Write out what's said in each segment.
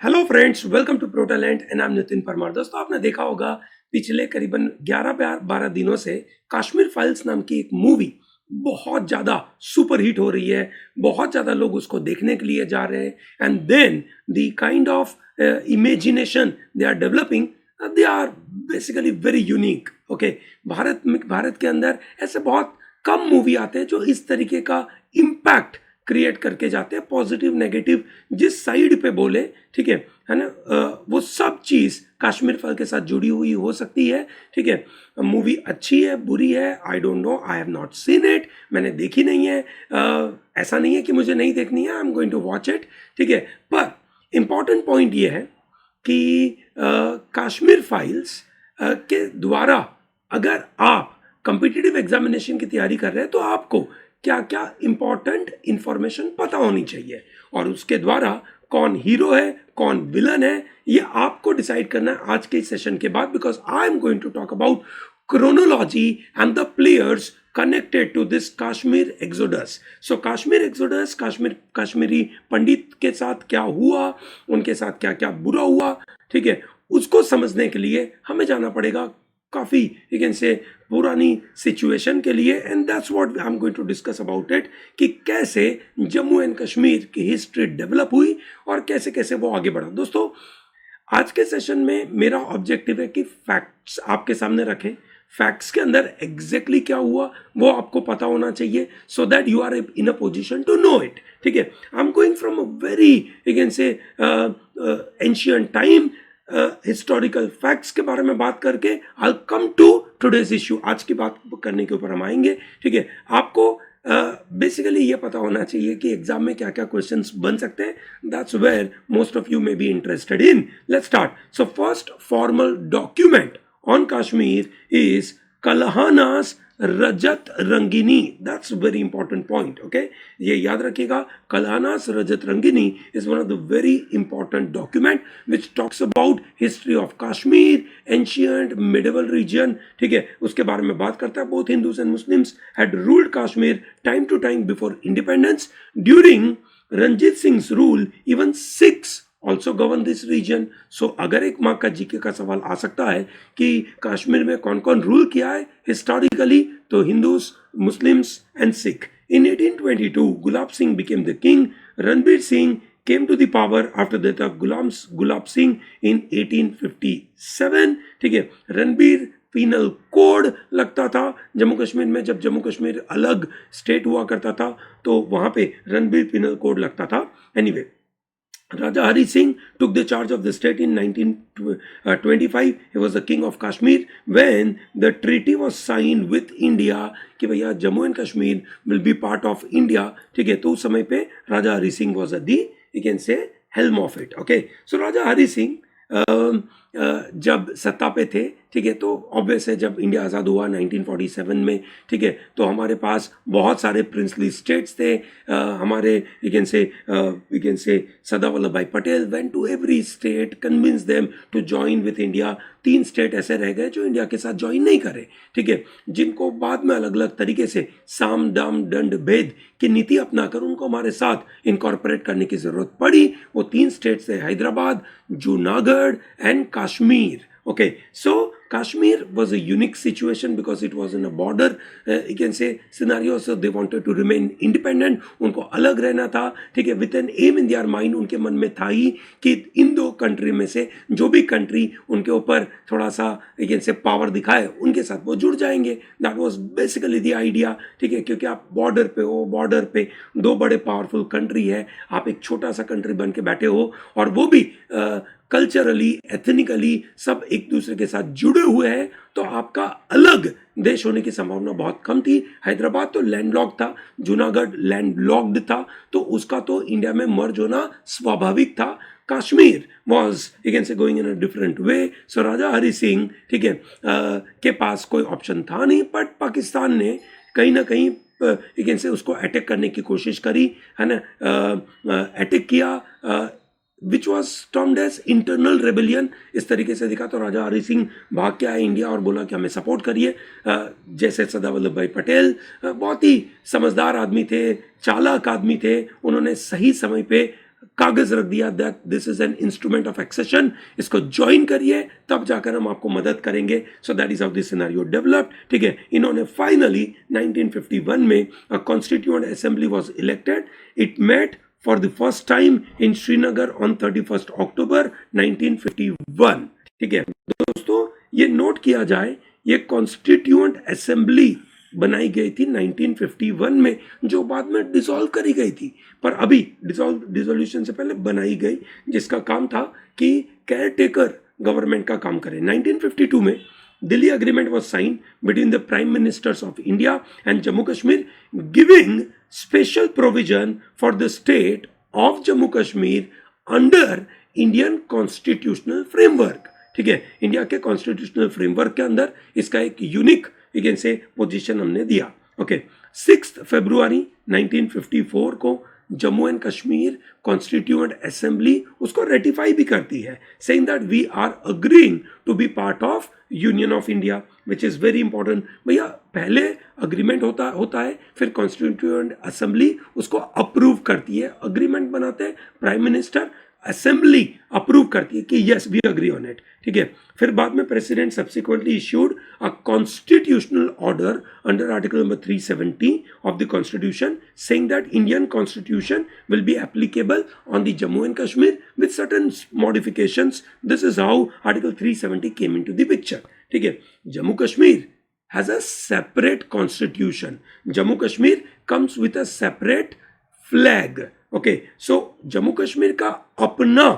Hello friends, welcome to pro talent and I am Nitin Parmar. दोस्तों, आपने देखा होगा पिछले करीबन 11-12 दिनों से कश्मीर फाइल्स नाम की एक मूवी बहुत ज़्यादा सुपर हिट हो रही है। बहुत ज़्यादा लोग उसको देखने के लिए जा रहे हैं and then the kind of imagination they are developing, they are basically very unique. Okay, Bharat के अंदर ऐसे बहुत कम मूवी आते हैं जो इस तरीके का इम्पैक्ट क्रिएट करके जाते हैं, पॉजिटिव नेगेटिव जिस साइड पे बोले, ठीक है ना। वो सब चीज़ कश्मीर फाइल के साथ जुड़ी हुई हो सकती है। ठीक है, मूवी अच्छी है बुरी है, I don't know, I have not seen it, मैंने देखी नहीं है। ऐसा नहीं है कि मुझे नहीं देखनी है, I am going to watch it. ठीक है, पर इम्पॉर्टेंट पॉइंट ये है कि कश्मीर फाइल्स के द्वारा अगर आप कम्पिटिटिव एग्जामिनेशन की तैयारी कर रहे हैं तो आपको क्या क्या इंपॉर्टेंट इंफॉर्मेशन पता होनी चाहिए, और उसके द्वारा कौन हीरो है कौन विलन है ये आपको डिसाइड करना है आज के सेशन के बाद, because I am going to talk about chronology and the players connected to this Kashmir exodus. So Kashmir exodus, Kashmiri Pandit के साथ क्या हुआ, उनके साथ क्या क्या बुरा हुआ, ठीक है, उसको समझने के लिए हमें जाना पड़ेगा काफ़ी यू कैन से पुरानी सिचुएशन के लिए, and that's what I am going to discuss about it कि कैसे जम्मू एंड कश्मीर की हिस्ट्री डेवलप हुई और कैसे कैसे वो आगे बढ़ा। दोस्तों, आज के सेशन में मेरा ऑब्जेक्टिव है कि फैक्ट्स आपके सामने रखें। फैक्ट्स के अंदर एग्जैक्टली क्या हुआ वो आपको पता होना चाहिए, so that you are in a position to know it. ठीक है, I am going from a very you can say ancient time, historical facts के बारे में बात करके I come to today's issue. आज की बात करने के ऊपर हम आएंगे। ठीक है, आपको बेसिकली ये पता होना चाहिए कि एग्जाम में क्या क्या क्वेश्चंस बन सकते हैं। That's where most of you may be interested in. Let's start. So first formal document on Kashmir is Kalhana's Rajatarangini. That's very important point. Okay, ये याद रखिएगा, Kalhana's Rajatarangini is one of the very important document which talks about history of Kashmir, ancient medieval region. ठीक है, उसके बारे में बात करता है। Both Hindus and Muslims had ruled Kashmir time to time before independence. During Ranjit Singh rule even Sikhs also govern this region. So अगर एक मार्क का जीके का सवाल आ सकता है कि कश्मीर में कौन कौन रूल किया है हिस्टोरिकली, तो Hindus, Muslims and Sikh. In 1822 Gulab Singh became the king. Ranbir Singh came to the power after that of Gulab Singh in 1857. ठीक है, रणबीर पीनल कोड लगता था जम्मू कश्मीर में। जब जम्मू कश्मीर अलग स्टेट हुआ करता था तो वहां पे रणबीर पीनल कोड लगता था। Anyway, Raja Hari Singh took the charge of the state in 1925. He was the king of Kashmir when the treaty was signed with India कि भैया Jammu and Kashmir will be part of India. ठीक है, तो उस समय पे राजा Hari Singh was at the, you can say, helm of it. Okay, so राजा हरि सिंह जब सत्ता पे थे, ठीक है, तो ऑब्वियस है जब इंडिया आज़ाद हुआ 1947 में, ठीक है, तो हमारे पास बहुत सारे प्रिंसली स्टेट्स थे। हमारे यू कैन से Sardar Vallabh bhai Patel went to every state, convince them to join with India. 3 state ऐसे रह गए जो इंडिया के साथ ज्वाइन नहीं करे, ठीक है, जिनको बाद में अलग अलग तरीके से साम दाम दंड भेद की नीति अपनाकर उनको हमारे साथ इनकॉर्पोरेट करने की जरूरत पड़ी। वो 3 स्टेट्स थे, Hyderabad, Junagadh and Kashmir. Okay, so Kashmir was a unique situation because it was in a border, you can say, scenario. So they wanted to remain independent. उनको अलग रहना था, ठीक है, with an aim in their mind. उनके मन में था ही कि इन 2 कंट्री में से जो भी कंट्री उनके ऊपर थोड़ा सा you can say पावर दिखाए उनके साथ वो जुड़ जाएंगे। That was basically the idea. ठीक है, क्योंकि आप बॉर्डर पे हो, बॉर्डर पे 2 बड़े पावरफुल कंट्री है, आप एक छोटा सा कंट्री बन के बैठे हो, और वो भी कल्चरली एथनिकली सब एक दूसरे के साथ जुड़े हुए हैं, तो आपका अलग देश होने की संभावना बहुत कम थी। हैदराबाद तो लैंडलॉक था, जूनागढ़ लैंडलॉक्ड था, तो उसका तो इंडिया में मर्ज होना स्वाभाविक था। Kashmir was you can say going in a different way. So Raja Hari Singh, ठीक है, के पास कोई ऑप्शन था नहीं, बट पाकिस्तान ने कहीं ना कहीं यू कैन से उसको अटैक करने की कोशिश करी, है ना, अटैक किया, which was termed as internal rebellion. इस तरीके से दिखा तो राजा हरि सिंह भाग के आए इंडिया और बोला कि हमें सपोर्ट करिए। जैसे सरदार वल्लभ भाई पटेल बहुत ही समझदार आदमी थे, चालाक आदमी थे, उन्होंने सही समय पे कागज रख दिया that this is an instrument of accession, इसको ज्वाइन करिए तब जाकर हम आपको मदद करेंगे. So that is how this scenario developed. ठीक है, इन्होंने फाइनली 1951 में a constituent assembly was elected. It met for the first time in Srinagar on 31 October 1951. ठीक है दोस्तों, ये नोट किया जाए, ये कॉन्स्टिट्यूएंट असेंबली बनाई गई थी 1951 में, जो बाद में डिसॉल्व करी गई थी, पर अभी डिसोल्यूशन से पहले बनाई गई, जिसका काम था कि केयर टेकर गवर्नमेंट का काम करे. 1952 में Delhi agreement was signed between the prime ministers of India and Jammu Kashmir, giving special provision for the state of Jammu Kashmir under Indian constitutional framework. ठीक है, इंडिया के कॉन्स्टिट्यूशनल फ्रेमवर्क के अंदर इसका एक यूनिक से पोजीशन हमने दिया. ओके, 6 फरवरी 1954 को Jammu and Kashmir constituent assembly उसको रेटिफाई भी करती है, saying that we are agreeing to be part of union of India, which is very important. भैया पहले अग्रीमेंट होता है, फिर कॉन्स्टिट्यूएंट असेंबली उसको अप्रूव करती है. अग्रीमेंट बनाते हैं प्राइम मिनिस्टर, असेंबली अप्रूव करती है कि yes we agree on it. ठीक है, फिर बाद में president subsequently issued a constitutional order under article number 370 of the constitution, saying that Indian constitution will be applicable on the Jammu and Kashmir with certain modifications. This is how article 370 came into the picture. ठीक है, Jammu Kashmir has a separate constitution. Jammu Kashmir comes with a separate flag. Okay, so Jammu Kashmir का अपना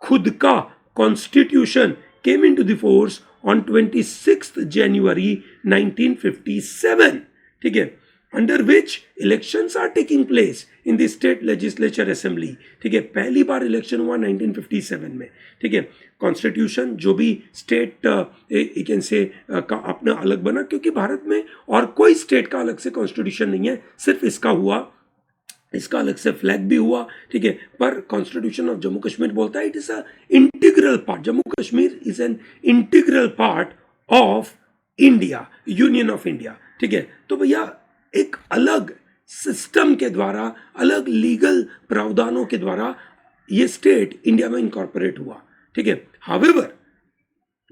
खुद का constitution came into the force on 26th January 1957. ठीक है, under which elections are taking place in the state legislature assembly. ठीक है, पहली बार इलेक्शन हुआ 1957 में. ठीक है, कॉन्स्टिट्यूशन जो भी स्टेट कैन से का अपना अलग बना, क्योंकि भारत में और कोई स्टेट का अलग से कॉन्स्टिट्यूशन नहीं है, सिर्फ इसका हुआ, इसका अलग से फ्लैग भी हुआ. ठीक है, पर कॉन्स्टिट्यूशन ऑफ जम्मू कश्मीर बोलता है it is a integral part, Jammu Kashmir is an integral part of India, union of India. ठीक है, तो भैया एक अलग सिस्टम के द्वारा, अलग लीगल प्रावधानों के द्वारा ये स्टेट इंडिया में इनकॉर्पोरेट हुआ. ठीक है, हावेवर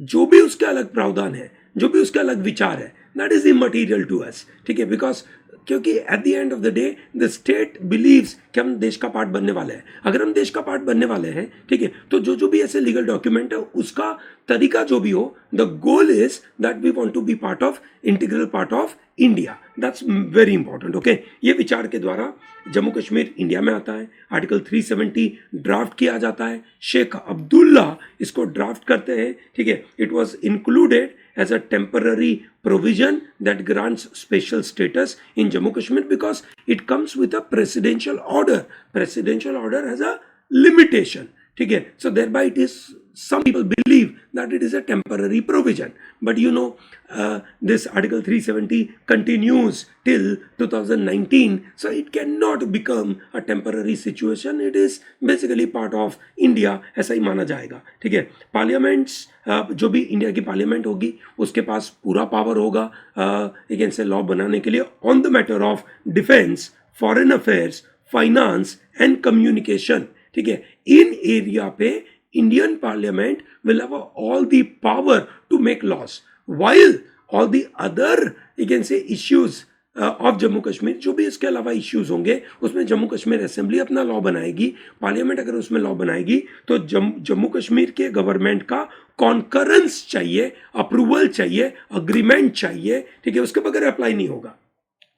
जो भी उसके अलग प्रावधान है, जो भी उसके अलग विचार है, that is immaterial to us. ठीक है, बिकॉज क्योंकि at the end of the day the state believes कि हम देश का पार्ट बनने वाले हैं. अगर हम देश का पार्ट बनने वाले हैं, ठीक है, तो जो भी ऐसे लीगल डॉक्यूमेंट है उसका तरीका जो भी हो, the goal is that we want to be part of, integral part of India. That's very important. Okay, ये विचार के द्वारा जम्मू कश्मीर इंडिया में आता है. आर्टिकल 370 ड्राफ्ट किया जाता है, शेख अब्दुल्ला इसको ड्राफ्ट करते हैं. ठीक है, it was included as a temporary provision that grants special status in Jammu Kashmir because it comes with a presidential order. Presidential order has a limitation. ठीक है, so thereby it is, some people believe that it is a temporary provision, but you know this article 370 continues till 2019, so it cannot become a temporary situation. It is basically part of India, ऐसा ही माना जाएगा. ठीक है, parliaments जो भी India की parliament होगी उसके पास पूरा पावर होगा अगेंस्ट से लॉ बनाने के लिए on the matter of defence, foreign affairs, finance and communication. ठीक है, इन एरिया पे Indian parliament will have all the power to make laws, while all the other you can say issues of Jammu Kashmir, जो भी इसके अलावा इश्यूज होंगे उसमें जम्मू कश्मीर असेंबली अपना लॉ बनाएगी. पार्लियामेंट अगर उसमें लॉ बनाएगी तो जम्मू कश्मीर के गवर्नमेंट का कॉन्करेंस चाहिए, अप्रूवल चाहिए, अग्रीमेंट चाहिए. ठीक है, उसके बगैर अप्लाई नहीं होगा.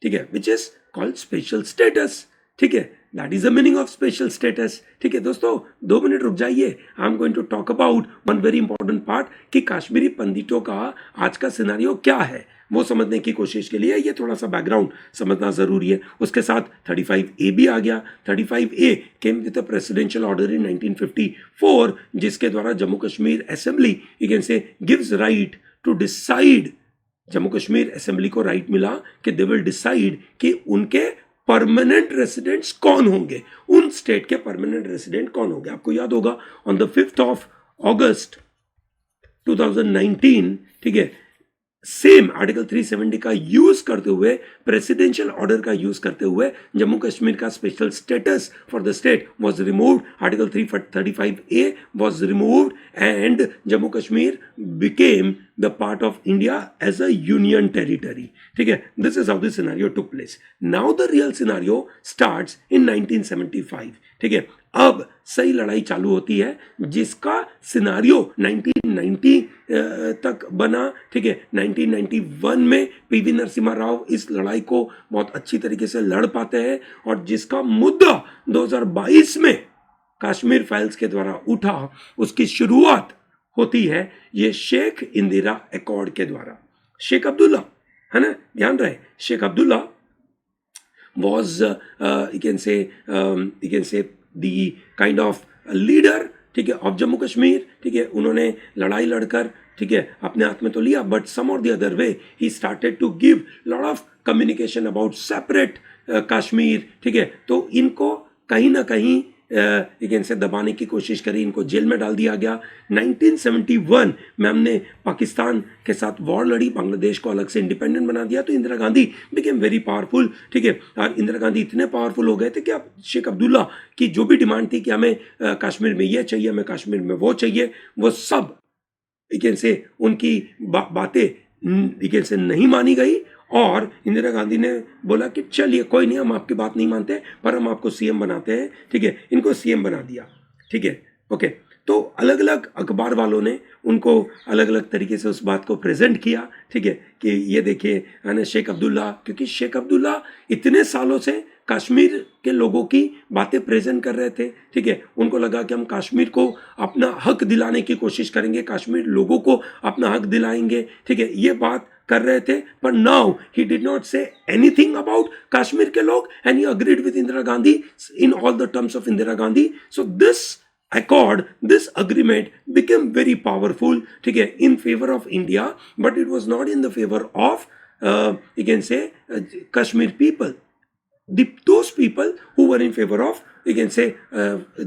ठीक है, which is called special status. ठीक है, that is the meaning of special status. ठीक है दोस्तों, 2 मिनट रुक जाइए. I am going to talk about one very important part कि कश्मीरी पंडितों का आज का सिनेरियो क्या है, वो समझने की कोशिश के लिए ये थोड़ा सा बैकग्राउंड समझना जरूरी है. उसके साथ 35A भी आ गया. 35A came with a presidential order in 1954, जिसके द्वारा Jammu Kashmir assembly you can say gives right to decide, Jammu Kashmir assembly को राइट मिला कि दे विल डिसाइड कि उनके परमानेंट रेसिडेंट्स कौन होंगे, उन स्टेट के परमानेंट रेसिडेंट कौन होंगे. आपको याद होगा on the 5th of August 2019, ठीक है, सेम आर्टिकल 370 का यूज करते हुए, प्रेसिडेंशियल ऑर्डर का यूज करते हुए जम्मू कश्मीर का special status for the state was removed, article 335A was removed and Jammu Kashmir became the part of India as a union territory. ठीक है, this is how the scenario took place. Now the real scenario starts in 1975। ठीक है, अब सही लड़ाई चालू होती है जिसका सिनारियो 1990 तक बना। ठीक है, 1991 में पीवी नरसिम्हा राव इस लड़ाई को बहुत अच्छी तरीके से लड़ पाते हैं और जिसका मुद्दा 2022 में कश्मीर फाइल्स के द्वारा उठा, उसकी शुरुआत होती है ये शेख इंदिरा एकॉर्ड के द्वारा। शेख अब्दुल्ला, है ना, ध्यान रहे, Sheikh Abdullah was you can say the kind of leader, ठीक है, ऑफ जम्मू कश्मीर। ठीक है, उन्होंने लड़ाई लड़कर, ठीक है, अपने हाथ में तो लिया, but some or the other way he started to give lot of communication about separate Kashmir. ठीक है, तो इनको कहीं ना कहीं इनसे दबाने की कोशिश करी, इनको जेल में डाल दिया गया। 1971 में हमने पाकिस्तान के साथ वॉर लड़ी, बांग्लादेश को अलग से इंडिपेंडेंट बना दिया, तो Indira Gandhi became very powerful. ठीक है, और इंदिरा गांधी इतने पावरफुल हो गए थे कि अब शेख अब्दुल्ला की जो भी डिमांड थी कि हमें कश्मीर में ये चाहिए, हमें कश्मीर में वो चाहिए, वो सब से उनकी बातें से नहीं मानी गई और इंदिरा गांधी ने बोला कि चलिए कोई नहीं, हम आपकी बात नहीं मानते पर हम आपको सीएम बनाते हैं। ठीक है, इनको सीएम बना दिया। ठीक है, ओके, तो अलग अलग अखबार वालों ने उनको अलग अलग तरीके से उस बात को प्रेजेंट किया। ठीक है, कि ये देखिए, है ना, शेख अब्दुल्ला, क्योंकि शेख अब्दुल्ला इतने सालों से कश्मीर के लोगों की बातें प्रेजेंट कर रहे थे। ठीक है, उनको लगा कि हम कश्मीर को अपना हक दिलाने की कोशिश करेंगे, कश्मीर लोगों को अपना हक दिलाएंगे। ठीक है, ये बात कर रहे थे, पर now he did not say anything about Kashmir के लोग and he agreed with Indira Gandhi in all the terms of Indira Gandhi. So this accord, this agreement became very powerful, ठीक है, in favor of India, but it was not in the favor of you can say Kashmir people. Those people who were in favor of you can say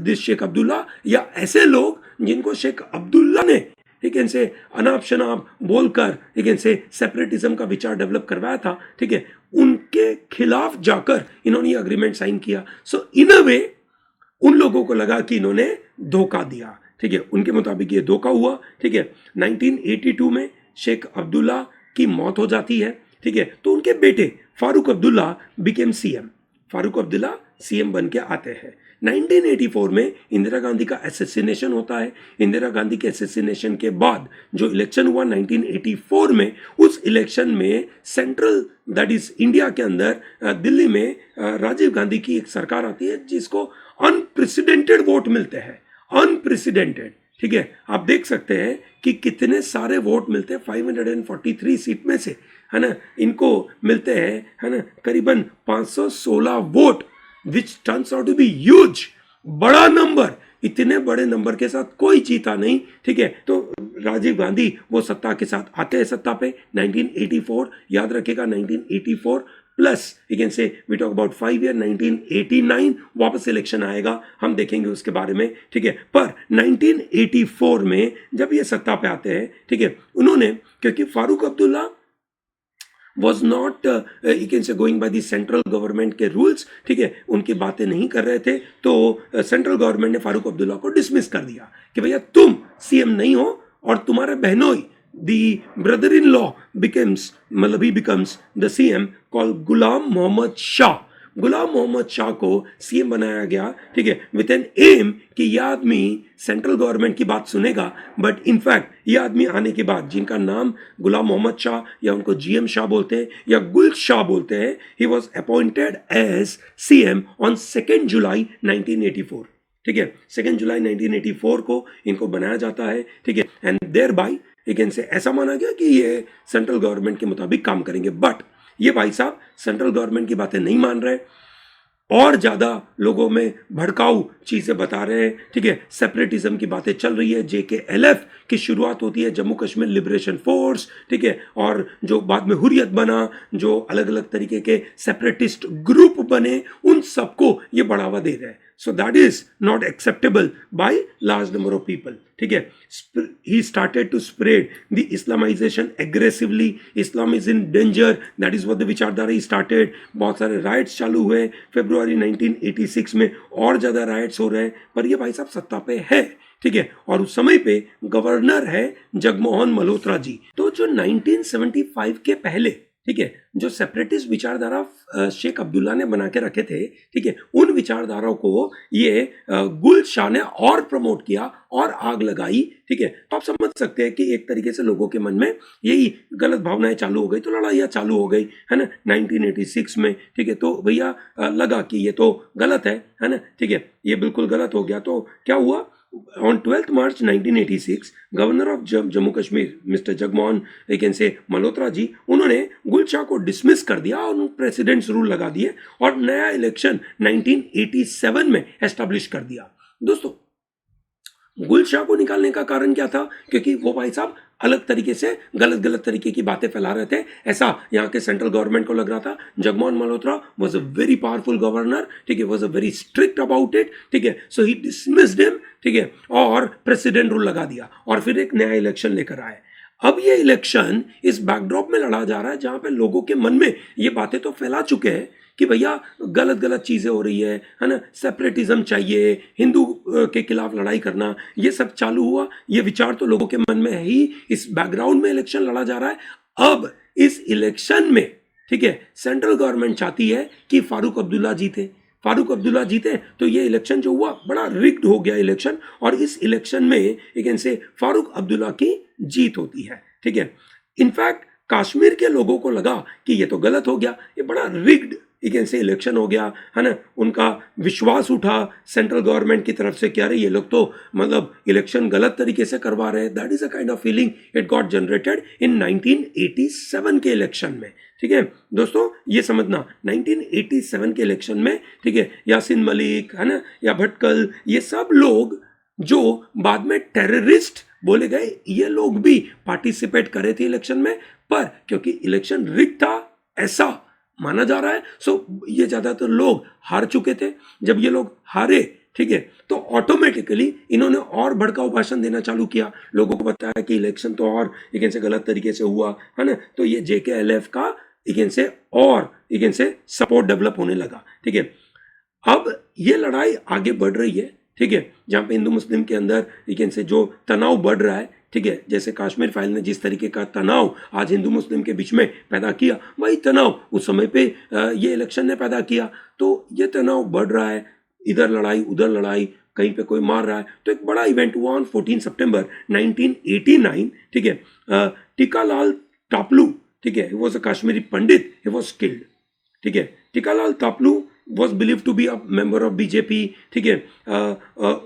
this Sheikh Abdullah, या ऐसे लोग जिनको शेख अब्दुल्ला ने से अनाप शनाप बोलकर से सेपरेटिज्म का विचार डेवलप करवाया था। ठीक है, उनके खिलाफ जाकर इन्होंने ये अग्रीमेंट साइन किया। सो इन अ वे उन लोगों को लगा कि इन्होंने धोखा दिया। ठीक है, उनके मुताबिक ये धोखा हुआ। ठीक है, 1982 में शेख अब्दुल्ला की मौत हो जाती है। ठीक है, तो उनके बेटे Farooq Abdullah became CM. Farooq Abdullah CM बन के आते हैं। 1984 में इंदिरा गांधी का एसेसिनेशन होता है। इंदिरा गांधी के एसेसिनेशन के बाद जो इलेक्शन हुआ 1984 में, उस इलेक्शन में सेंट्रल दैट इज इंडिया के अंदर दिल्ली में राजीव गांधी की एक सरकार आती है जिसको अनप्रेसिडेंटेड वोट मिलते हैं, अनप्रेसिडेंटेड। ठीक है, आप देख सकते हैं कि कितने सारे वोट मिलते हैं, 543 सीट में से, है ना, इनको मिलते हैं, है ना, करीबन 516 vote, which turns out to be huge, बड़ा नंबर। इतने बड़े नंबर के साथ कोई जीता नहीं। ठीक है, तो राजीव गांधी वो सत्ता के साथ आते हैं सत्ता पे 1984, याद रखिएगा 1984 plus you can say we talk about 5 year 1989 वापस इलेक्शन आएगा, हम देखेंगे उसके बारे में। ठीक है, पर 1984 में जब ये सत्ता पे आते हैं, ठीक है, उन्होंने, क्योंकि Farooq Abdullah was not you can say going by the central government के rules, ठीक है, उनकी बातें नहीं कर रहे थे, तो सेंट्रल गवर्नमेंट ने फारूक अब्दुल्ला को डिसमिस कर दिया कि भैया तुम सीएम नहीं हो और तुम्हारे बहनोई the brother-in-law becomes, मतलब he becomes the CM called गुलाम मोहम्मद शाह। गुलाम मोहम्मद शाह को सीएम बनाया गया। ठीक है, विद एन एम कि यह आदमी सेंट्रल गवर्नमेंट की बात सुनेगा, बट इनफैक्ट ये आदमी आने के बाद, जिनका नाम गुलाम मोहम्मद शाह या उनको जीएम शाह बोलते हैं या गुल शाह बोलते हैं, he was appointed as CM on 2 July 1984। ठीक है, 2 जुलाई 1984 को इनको बनाया जाता है। ठीक है, एंड देयर बाय लेकिन से ऐसा माना गया कि ये सेंट्रल गवर्नमेंट के मुताबिक काम करेंगे, बट ये भाई साहब सेंट्रल गवर्नमेंट की बातें नहीं मान रहे और ज़्यादा लोगों में भड़काऊ चीज़ें बता रहे हैं। ठीक है, सेपरेटिज्म की बातें चल रही है, जेकेएलएफ की शुरुआत होती है, जम्मू कश्मीर लिबरेशन फोर्स। ठीक है, और जो बाद में हुर्रियत बना, जो अलग अलग तरीके के सेपरेटिस्ट ग्रुप बने, उन सबको ये बढ़ावा दे रहे हैं। So that is not acceptable by large number of people, ठीक है। He started to spread the Islamisation aggressively, Islam is in danger, that is what the विचारधारा ही स्टार्टेड। बहुत सारे राइट्स चालू हुए फरवरी 1986 में, और ज्यादा राइट्स हो रहे हैं, पर ये भाई साहब सत्ता पे है, ठीक है। और उस समय पे गवर्नर है जगमोहन मल्होत्रा जी। तो जो 1975 के पहले, ठीक है, जो सेपरेटिस्ट विचारधारा शेख अब्दुल्ला ने बना के रखे थे, ठीक है, उन विचारधाराओं को ये गुल शाह ने और प्रमोट किया और आग लगाई, ठीक है। तो आप समझ सकते हैं कि एक तरीके से लोगों के मन में यही गलत भावनाएं चालू हो गई, तो लड़ाइयाँ चालू हो गई, है ना, 1986 में, ठीक है। तो भैया लगा कि ये तो गलत है ना, ठीक है, ये बिल्कुल गलत हो गया। तो क्या हुआ, on 12th March 1986 governor of Jammu Kashmir mister Jagmohan Malhotra ji, उन्होंने गुल शाह को डिसमिस कर दिया और प्रेसिडेंट्स रूल लगा दिए और नया इलेक्शन 1987 में एस्टेब्लिश कर दिया। दोस्तों, गुल शाह को निकालने का कारण क्या था, क्योंकि वो भाई साहब अलग तरीके से गलत तरीके की बातें फैला रहे थे, ऐसा यहाँ के सेंट्रल गवर्नमेंट को लग रहा था। Jagmohan Malhotra was a very powerful governor, ठीक है, was a very strict about it, ठीक है। सो ही डिसमिस्ड हिम, ठीक है, और प्रेसिडेंट रूल लगा दिया और फिर एक नया इलेक्शन लेकर आए। अब ये इलेक्शन इस बैकड्रॉप में लड़ा जा रहा है जहां पे लोगों के मन में ये बातें तो फैला चुके हैं कि भैया गलत चीजें हो रही है ना, सेपरेटिज्म चाहिए, हिंदू के खिलाफ लड़ाई करना, ये सब चालू हुआ। ये विचार तो लोगों के मन में है ही, इस बैकग्राउंड में इलेक्शन लड़ा जा रहा है। अब इस इलेक्शन में, ठीक है, सेंट्रल गवर्नमेंट चाहती है कि फारूक अब्दुल्ला जीते। फारूक अब्दुल्ला जीते तो ये इलेक्शन जो हुआ बड़ा रिग्ड हो गया इलेक्शन, और इस इलेक्शन में एक से फारूक अब्दुल्ला की जीत होती है, ठीक है। इनफैक्ट कश्मीर के लोगों को लगा कि ये तो गलत हो गया, ये बड़ा रिग्ड से इलेक्शन हो गया, है ना। उनका विश्वास उठा सेंट्रल गवर्नमेंट की तरफ से, क्या रहे ये लोग तो मतलब इलेक्शन गलत तरीके से करवा रहे हैं। That is a kind of feeling it got generated in 1987 के इलेक्शन में, ठीक है। दोस्तों ये समझना, 1987 के इलेक्शन में, ठीक है, यासीन मलिक, है ना, या भटकल, ये सब लोग जो बाद में टेररिस्ट बोले गए, ये लोग भी पार्टिसिपेट करे थे इलेक्शन में, पर क्योंकि इलेक्शन रिग था ऐसा माना जा रहा है, सो ये ज्यादातर लोग हार चुके थे। जब ये लोग हारे, ठीक है, तो ऑटोमेटिकली इन्होंने और भड़काऊ भाषण देना चालू किया, लोगों को बताया कि इलेक्शन तो और से गलत तरीके से हुआ, है ना। तो ये JKLF का से और से सपोर्ट डेवलप होने लगा, ठीक है। अब ये लड़ाई आगे बढ़ रही है, ठीक है, जहाँ पे हिंदू मुस्लिम के अंदर से जो तनाव बढ़ रहा है, ठीक है, जैसे कश्मीर फाइल ने जिस तरीके का तनाव आज हिंदू मुस्लिम के बीच में पैदा किया, वही तनाव उस समय पे ये इलेक्शन ने पैदा किया। तो ये तनाव बढ़ रहा है, इधर लड़ाई उधर लड़ाई, कहीं पे कोई मार रहा है। तो एक बड़ा इवेंट हुआ ऑन 14 सितंबर 1989, ठीक है। टीकालाल तापलू, ठीक है, he was a Kashmiri Pandit, he was killed, ठीक है। टीकालाल तापलू was believed to be a member of BJP, ठीक है।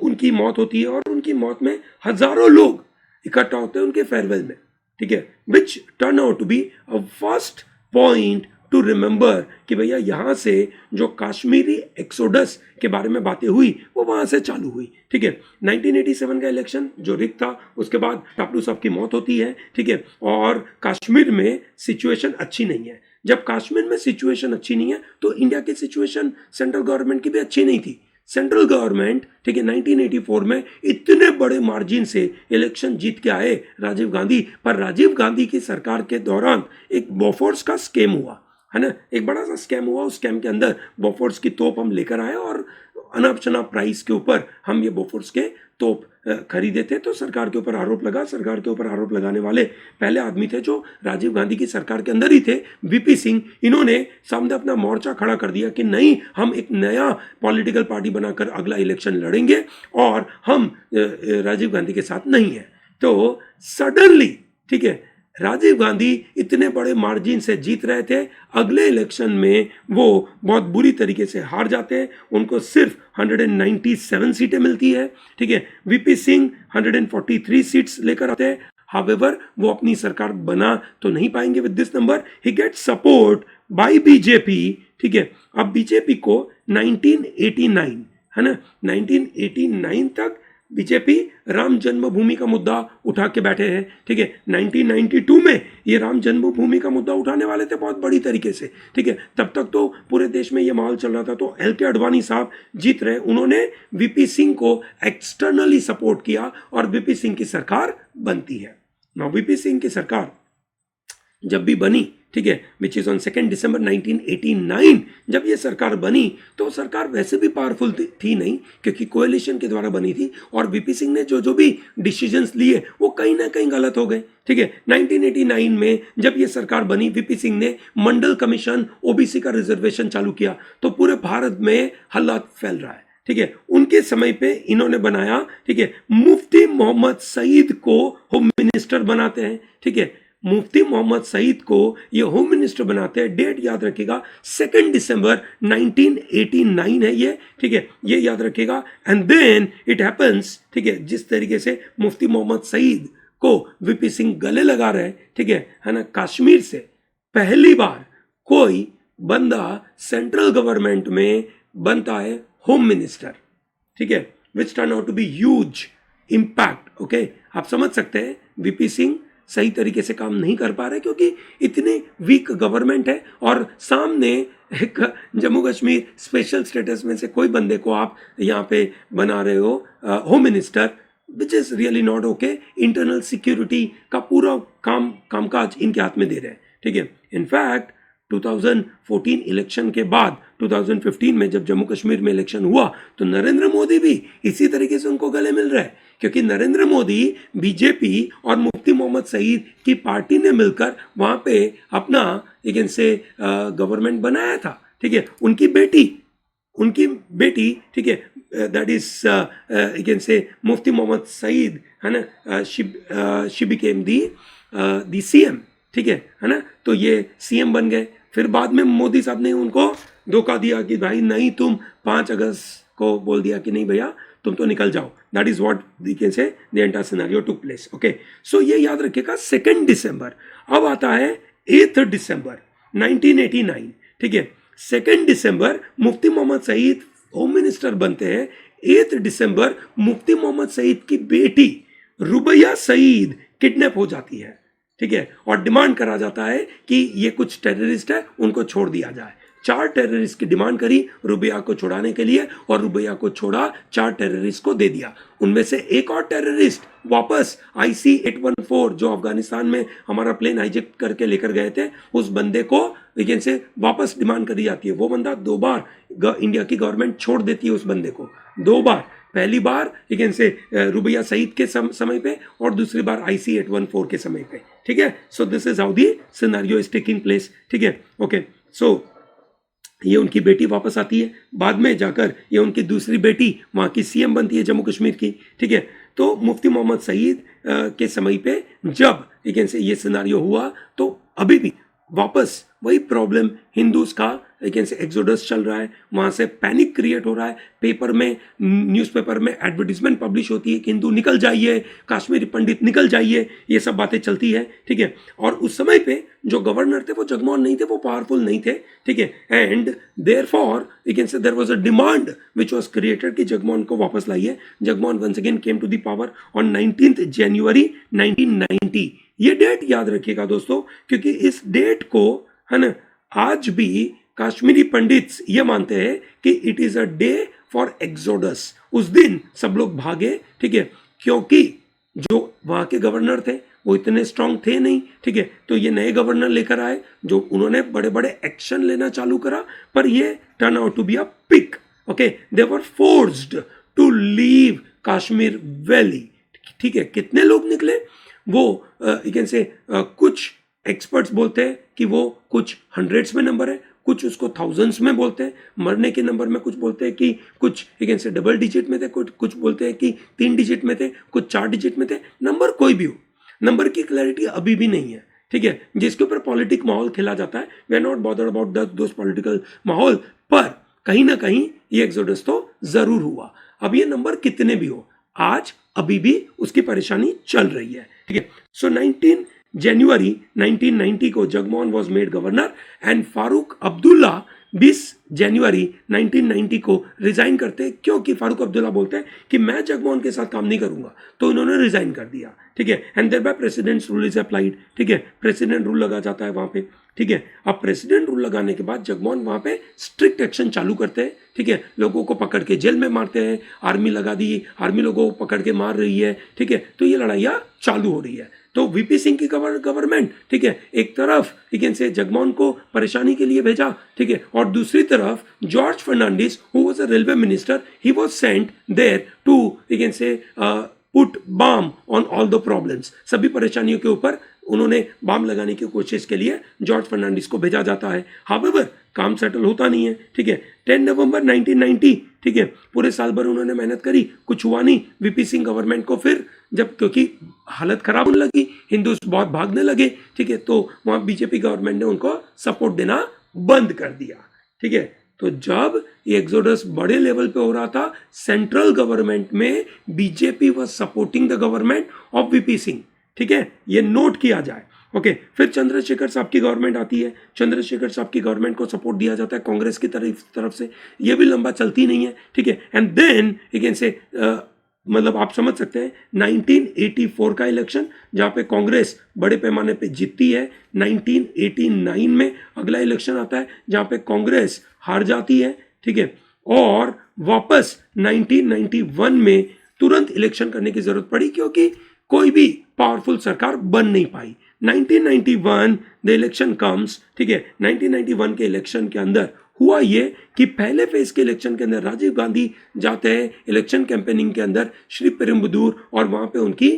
उनकी मौत होती है और उनकी मौत में हजारों लोग इकट्ठा होते हैं उनके फेयरवेल में, ठीक है, which turn out to be a first point to remember कि भैया यहाँ से जो कश्मीरी एक्सोडस के बारे में बातें हुई वो वहां से चालू हुई, ठीक है। 1987 का इलेक्शन जो रिग था, उसके बाद टापलू साहब की मौत होती है, ठीक है, और कश्मीर में सिचुएशन अच्छी नहीं है। जब कश्मीर में सिचुएशन अच्छी नहीं है तो इंडिया की सिचुएशन सेंट्रल गवर्नमेंट की भी अच्छी नहीं थी। सेंट्रल गवर्नमेंट, ठीक है, 1984 में इतने बड़े मार्जिन से इलेक्शन जीत के आए राजीव गांधी, पर राजीव गांधी की सरकार के दौरान एक बोफोर्स का स्कैम हुआ, है ना, एक बड़ा सा स्कैम हुआ। उस स्कैम के अंदर बोफोर्स की तोप हम लेकर आए और अनाप शनाप प्राइस के ऊपर हम ये बोफोर्स के तोप खरीदे थे। तो सरकार के ऊपर आरोप लगा। सरकार के ऊपर आरोप लगाने वाले पहले आदमी थे जो राजीव गांधी की सरकार के अंदर ही थे, VP सिंह। इन्होंने सामने अपना मोर्चा खड़ा कर दिया कि नहीं, हम एक नया पॉलिटिकल पार्टी बनाकर अगला इलेक्शन लड़ेंगे और हम राजीव गांधी के साथ नहीं है। तो सडनली, ठीक है, राजीव गांधी इतने बड़े मार्जिन से जीत रहे थे, अगले इलेक्शन में वो बहुत बुरी तरीके से हार जाते हैं। उनको सिर्फ 197 सीटें मिलती है, ठीक है। VP सिंह 143 सीट्स लेकर आते हैं। हावेवर वो अपनी सरकार बना तो नहीं पाएंगे with this number. He get support bye BJP, ठीक है। अब BJP को 1989, है ना, 1989 तक बीजेपी राम जन्मभूमि का मुद्दा उठा के बैठे हैं, ठीक है। 1992 में ये राम जन्मभूमि का मुद्दा उठाने वाले थे बहुत बड़ी तरीके से, ठीक है। तब तक तो पूरे देश में ये माहौल चल रहा था, तो LK आडवाणी साहब जीत रहे, उन्होंने VP सिंह को एक्सटर्नली सपोर्ट किया और VP सिंह की सरकार बनती है। ना VP सिंह की सरकार जब भी बनी, ठीक है, विच इज ऑन 2 दिसंबर 1989, जब ये सरकार बनी तो सरकार वैसे भी पावरफुल थी नहीं, क्योंकि कोएलिशन के द्वारा बनी थी और VP सिंह ने जो भी डिसीजंस लिए वो कहीं ना कहीं गलत हो गए, ठीक है। 1989 में जब ये सरकार बनी, VP सिंह ने मंडल कमीशन, OBC का रिजर्वेशन चालू किया, तो पूरे भारत में हल्ला फैल रहा है, ठीक है। उनके समय पे इन्होंने बनाया, ठीक है, मुफ्ती मोहम्मद सईद को होम मिनिस्टर बनाते हैं, ठीक है। मुफ्ती मोहम्मद सईद को ये होम मिनिस्टर बनाते हैं। डेट याद रखिएगा 2 दिसंबर 1989 है ये, ठीक है, ये याद रखिएगा। एंड देन इट हैपेंस, ठीक है, जिस तरीके से मुफ्ती मोहम्मद सईद को VP सिंह गले लगा रहे, ठीक है ना, कश्मीर से पहली बार कोई बंदा सेंट्रल गवर्नमेंट में बनता है होम मिनिस्टर, ठीक है, which turn out to be huge impact. Okay, आप समझ सकते हैं VP सिंह सही तरीके से काम नहीं कर पा रहे क्योंकि इतनी वीक गवर्नमेंट है, और सामने एक जम्मू कश्मीर स्पेशल स्टेटस में से कोई बंदे को आप यहाँ पे बना रहे हो home minister, which is really not okay. Internal security का पूरा कामकाज इनके हाथ में दे रहे हैं, ठीक है। इनफैक्ट 2014 इलेक्शन के बाद 2015 में जब जम्मू कश्मीर में इलेक्शन हुआ तो नरेंद्र मोदी भी इसी तरीके से उनको गले मिल रहा है, क्योंकि नरेंद्र मोदी बीजेपी और मुफ्ती मोहम्मद सईद की पार्टी ने मिलकर वहां पे अपना एक इनसे गवर्नमेंट बनाया था, ठीक है। उनकी बेटी, ठीक है, दैट इज एक से मुफ्ती मोहम्मद सईद, है ना, शी बिकेम दी CM, ठीक है ना। तो ये CM बन गए। फिर बाद में मोदी साहब ने उनको धोखा दिया कि भाई नहीं, तुम 5 अगस्त को बोल दिया कि नहीं भैया तुम तो निकल जाओ। That is what we can say the entire scenario took place. Okay, so ये याद रखिएगा 2 दिसंबर। अब आता है 8 दिसंबर 1989, ठीक है। 2 दिसंबर मुफ्ती मोहम्मद सईद होम मिनिस्टर बनते हैं। 8 दिसंबर मुफ्ती मोहम्मद सईद की बेटी रुबैया सईद किडनैप हो जाती है, ठीक है, और डिमांड करा जाता है कि ये कुछ टेररिस्ट है, उनको छोड़ दिया जाए। 4 टेररिस्ट की डिमांड करी रुबैया को छुड़ाने के लिए, और रुबैया को छोड़ा, 4 टेररिस्ट को दे दिया। उनमें से एक और टेररिस्ट वापस IC-814 जो अफगानिस्तान में हमारा प्लेन हाईजैक करके लेकर गए थे, उस बंदे को लेकिन से वापस डिमांड करी जाती है। वो बंदा 2 बार इंडिया की गवर्नमेंट छोड़ देती है उस बंदे को, 2 बार। पहली बार लेकिन से रुबैया सईद के समय पे, और दूसरी बार IC-814 के समय पे, ठीक है। So this is how the scenario is taking place, ठीक है। ओके, सो ये उनकी बेटी वापस आती है, बाद में जाकर ये उनकी दूसरी बेटी वहाँ की CM बनती है जम्मू कश्मीर की, ठीक है। तो मुफ्ती मोहम्मद सईद के समय पे जब लेकिन से ये सिनेरियो हुआ, तो अभी भी वापस वही प्रॉब्लम, हिंदूज का लेकिन से एक्सोडस चल रहा है, वहाँ से पैनिक क्रिएट हो रहा है। पेपर में, न्यूज़पेपर में एडवर्टीजमेंट पब्लिश होती है कि हिंदू निकल जाइए, कश्मीरी पंडित निकल जाइए, ये सब बातें चलती है, ठीक है। और उस समय पे जो गवर्नर थे वो जगमोहन नहीं थे, वो पावरफुल नहीं थे, ठीक है। And therefore we can say there was a demand which was created कि जगमोहन को वापस लाइए। Jagmohan once again came to the power on 19 January 1990। ये डेट याद रखिएगा दोस्तों, क्योंकि इस डेट को, है ना, आज भी कश्मीरी पंडित्स ये मानते हैं कि it is a day for exodus. उस दिन सब लोग भागे, ठीक है, क्योंकि जो वहां के गवर्नर थे वो इतने स्ट्रांग थे नहीं, ठीक है। तो ये नए गवर्नर लेकर आए, जो उन्होंने बड़े बड़े एक्शन लेना चालू करा, पर ये turn out to be a pick. Okay, they were forced to leave Kashmir valley, ठीक है। कितने लोग निकले वो यू कैन से कुछ एक्सपर्ट्स बोलते हैं कि वो कुछ हंड्रेड्स में नंबर है, कुछ उसको थाउजेंड्स में बोलते हैं। मरने के नंबर में कुछ बोलते हैं कि कुछ यू कैन से डबल डिजिट में थे, कुछ बोलते हैं कि 3 डिजिट में थे, कुछ 4 डिजिट में थे। नंबर कोई भी हो, नंबर की क्लैरिटी अभी भी नहीं है, ठीक है, जिसके ऊपर पॉलिटिक माहौल खेला जाता है। We are not bothered about those political माहौल, पर कहीं ना कहीं ये एक्सोडस तो जरूर हुआ। अब ये नंबर कितने भी हो, आज अभी भी उसकी परेशानी चल रही है, ठीक है। सो 19 जनवरी 1990 को Jagmohan was made governor and Farooq Abdullah 20 जनवरी 1990 को रिजाइन करते हैं, क्योंकि फारूक अब्दुल्ला बोलते हैं कि मैं जगमोहन के साथ काम नहीं करूंगा, तो उन्होंने रिजाइन कर दिया, ठीक है। And thereby president's rule is applied, ठीक है, प्रेसिडेंट रूल लगा जाता है वहां पे, ठीक है। अब प्रेसिडेंट रूल लगाने के बाद जगमोहन वहां पे स्ट्रिक्ट एक्शन चालू करते हैं, ठीक है, लोगों को पकड़ के जेल में मारते हैं, आर्मी लगा दी, आर्मी लोगों को पकड़ के मार रही है, ठीक है, तो ये लड़ाइयाँ चालू हो रही है। तो वीपी सिंह की गवर्नमेंट, ठीक है, एक तरफ ठीक से जगमोहन को परेशानी के लिए भेजा, ठीक है, और दूसरी तरफ George Fernandes who was a railway minister, he was sent there to can say put balm on all the problems, सभी परेशानियों के ऊपर उन्होंने बाम लगाने की कोशिश के लिए जॉर्ज फर्नांडिस को भेजा जाता है। हाउएवर काम सेटल होता नहीं है, ठीक है। 10 नवंबर 1990, ठीक है, पूरे साल भर उन्होंने मेहनत करी, कुछ हुआ नहीं। वीपी सिंह गवर्नमेंट को फिर जब क्योंकि हालत खराब होने लगी, हिंदूज बहुत भागने लगे, ठीक है, तो वहाँ बीजेपी गवर्नमेंट ने उनको सपोर्ट देना बंद कर दिया, ठीक है। तो जब ये एक्सोडस बड़े लेवल पे हो रहा था, सेंट्रल गवर्नमेंट में BJP was supporting the government of VP Singh, ठीक है, ये नोट किया जाए। ओके, फिर चंद्रशेखर साहब की गवर्नमेंट आती है, चंद्रशेखर साहब की गवर्नमेंट को सपोर्ट दिया जाता है कांग्रेस की तरफ से, ये भी लंबा चलती नहीं है, ठीक है। एंड देन अगेन से मतलब आप समझ सकते हैं 1984 का इलेक्शन जहां पे कांग्रेस बड़े पैमाने पे जीतती है। 1989 में अगला इलेक्शन आता है जहां पे कांग्रेस हार जाती है, ठीक है, और वापस 1991 में तुरंत इलेक्शन करने की जरूरत पड़ी क्योंकि कोई भी पावरफुल सरकार बन नहीं पाई। 1991 द इलेक्शन कम्स, ठीक है, 1991 के इलेक्शन के अंदर हुआ ये कि पहले फेज के इलेक्शन के अंदर राजीव गांधी जाते हैं इलेक्शन कैंपेनिंग के अंदर श्री पेरुम्बदूर, और वहां पे उनकी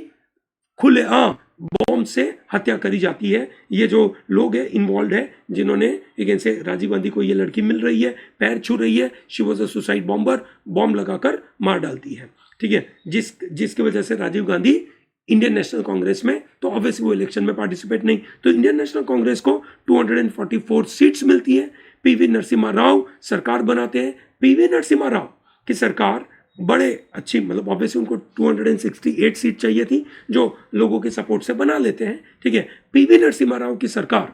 खुलेआम बॉम्ब से हत्या करी जाती है। ये जो लोग हैं इन्वॉल्व है, जिन्होंने अगेन से राजीव गांधी को ये लड़की मिल रही है, पैर छू रही है, she was a suicide bomber, bomb लगाकर मार डालती है, ठीक है, जिसकी वजह से राजीव गांधी इंडियन नेशनल कांग्रेस में, तो ऑब्वियसली वो इलेक्शन में पार्टिसिपेट नहीं, तो इंडियन नेशनल कांग्रेस को 244 सीट्स मिलती है। पीवी नरसिम्हा राव सरकार बनाते हैं। पीवी नरसिम्हा राव की सरकार बड़े अच्छी, मतलब ऑब्वियसली उनको 268 सीट चाहिए थी जो लोगों के सपोर्ट से बना लेते हैं, ठीक है। पीवी नरसिम्हा राव की सरकार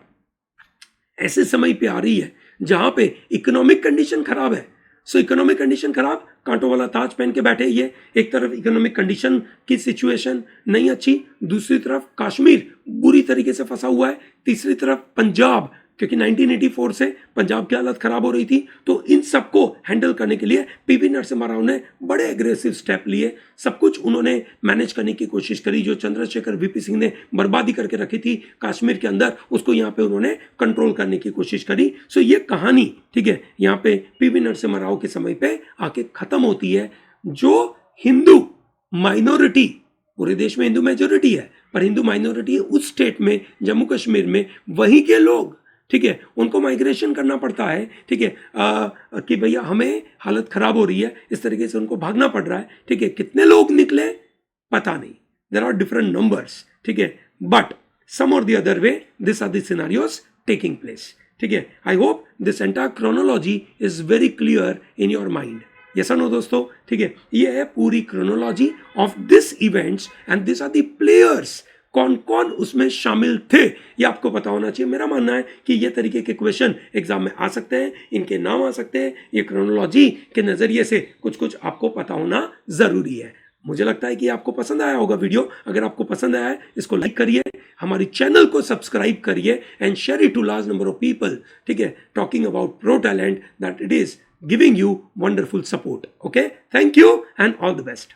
ऐसे समय पे आ रही है जहां पे इकोनॉमिक कंडीशन खराब है। सो इकोनॉमिक कंडीशन खराब, कांटों वाला ताज पहन के बैठे, ये एक तरफ इकोनॉमिक कंडीशन की सिचुएशन नहीं अच्छी, दूसरी तरफ कश्मीर बुरी तरीके से फंसा हुआ है, तीसरी तरफ पंजाब, क्योंकि 1984 से पंजाब की हालत खराब हो रही थी। तो इन सबको हैंडल करने के लिए पीवी नरसिम्हा राव ने बड़े एग्रेसिव स्टेप लिए, सब कुछ उन्होंने मैनेज करने की कोशिश करी। जो चंद्रशेखर वीपी सिंह ने बर्बादी करके रखी थी कश्मीर के अंदर, उसको यहाँ पे उन्होंने कंट्रोल करने की कोशिश करी। सो ये कहानी, ठीक है, यहाँ पे पीवी नरसिम्हा राव के समय पे आके खत्म होती है। जो हिंदू माइनॉरिटी, पूरे देश में हिंदू मेजोरिटी है, पर हिंदू माइनॉरिटी है उस स्टेट में, जम्मू कश्मीर में, वहीं के लोग, ठीक है, उनको माइग्रेशन करना पड़ता है, ठीक है, कि भैया हमें हालत खराब हो रही है, इस तरीके से उनको भागना पड़ रहा है, ठीक है। कितने लोग निकले पता नहीं, देयर आर डिफरेंट नंबर्स, ठीक है, but some or the other way this are the scenarios taking place, ठीक है। I hope this entire chronology is very clear in your mind. Yes no दोस्तों, ठीक है, ये है पूरी chronology of this events and this are the players. कौन कौन उसमें शामिल थे ये आपको पता होना चाहिए। मेरा मानना है कि ये तरीके के क्वेश्चन एग्जाम में आ सकते हैं, इनके नाम आ सकते हैं, ये क्रोनोलॉजी के नजरिए से कुछ कुछ आपको पता होना जरूरी है। मुझे लगता है कि आपको पसंद आया होगा वीडियो। अगर आपको पसंद आया है इसको लाइक करिए, हमारी चैनल को सब्सक्राइब करिए and share it to large number of people, ठीक है, talking about pro talent that it is giving you wonderful support. Okay, thank you and all the best.